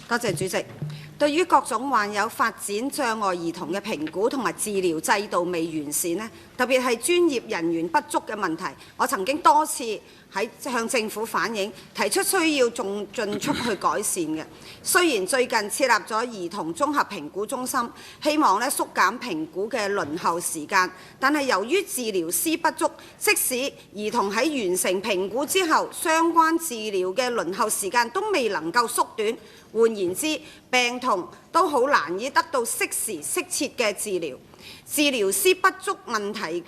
多謝主席。對於各種患有發展障礙兒童嘅評估同埋治療制度未完善呢，特別係專業人員不足嘅問題，我曾經多次向政府反映，提出需要盡速去改善嘅。雖然最近設立咗兒童綜合評估中心，希望縮減評估嘅輪候時間，但係由於治療師不足，即使兒童喺完成評估之後，相關治療嘅輪候時間都未能夠縮短。換言之，病童都好難以得到適時適切嘅治療。治療師不足問題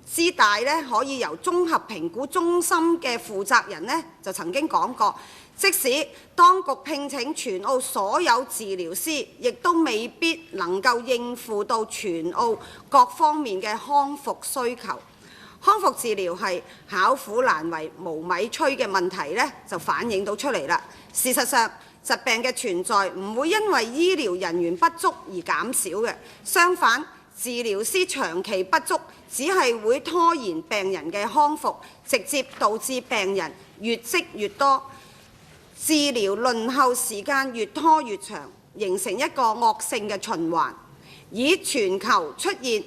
之大呢，可以由綜合評估中心嘅負責人呢就曾經講過，即使當局聘請全澳所有治療師，亦都未必能夠應付到全澳各方面嘅康復需求。康復治療係巧婦難為無米炊嘅問題呢，就反映到出嚟啦。事實上，疾病嘅存在唔會因為醫療人員不足而減少嘅，相反，治療師長期不足，只係會拖延病人嘅康復，直接導致病人越積越多，治療輪候時間越拖越長，形成一個惡性嘅循環。以全球出現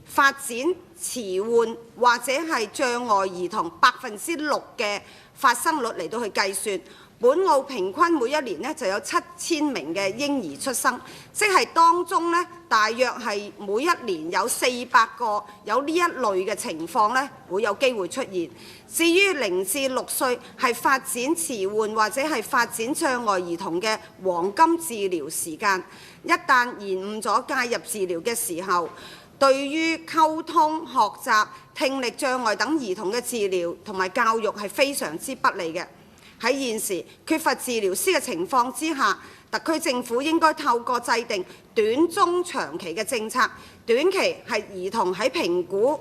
發展遲緩或者係障礙兒童6%嘅發生率嚟到去計算，本澳平均每一年就有7000名嘅嬰兒出生，即係當中大約係每一年有400個有呢一類嘅情況會有機會出現。至於0至6歲係發展遲緩或者係發展障礙兒童嘅黃金治療時間，一旦延誤咗介入治療嘅時候，對於溝通、學習、聽力障礙等兒童嘅治療同埋教育係非常之不利嘅。喺現時缺乏治療師嘅情況之下，特區政府應該透過制定短、中、長期嘅政策。短期係兒童喺評估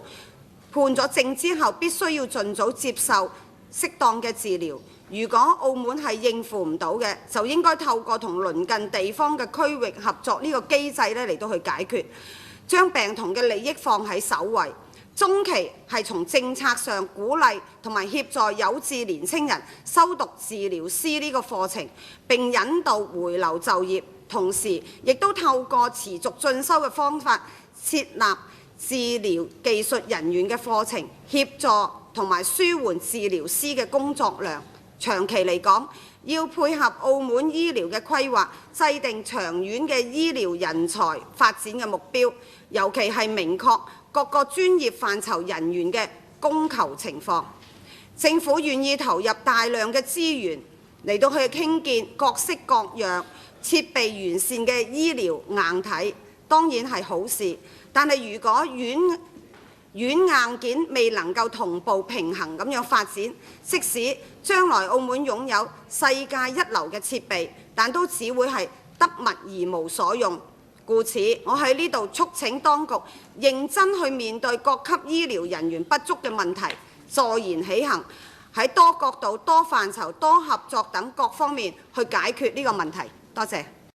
判咗證之後，必須要盡早接受適當嘅治療。如果澳門係應付唔到嘅，就應該透過同鄰近地方嘅區域合作呢個機制嚟到去解決，將病童嘅利益放喺首位。中期係從政策上鼓勵同埋協助有志年青人修讀治療師呢個課程，並引導回流就業，同時亦都透過持續進修嘅方法設立治療技術人員嘅課程，協助同埋舒緩治療師嘅工作量。長期嚟講，要配合澳門醫療嘅規劃，制定長遠嘅醫療人才發展嘅目標，尤其係明確各個專業範疇人員嘅供求情況。政府願意投入大量嘅資源嚟到去興建各式各樣設備完善嘅醫療硬體，當然係好事。但係如果軟硬件未能夠同步平衡咁樣發展，即使將來澳門擁有世界一流嘅設備，但都只會係得物而無所用。故此，我喺呢度促請當局認真去面對各級醫療人員不足嘅問題，坐言起行，喺多角度、多範疇、多合作等各方面去解決呢個問題。多謝。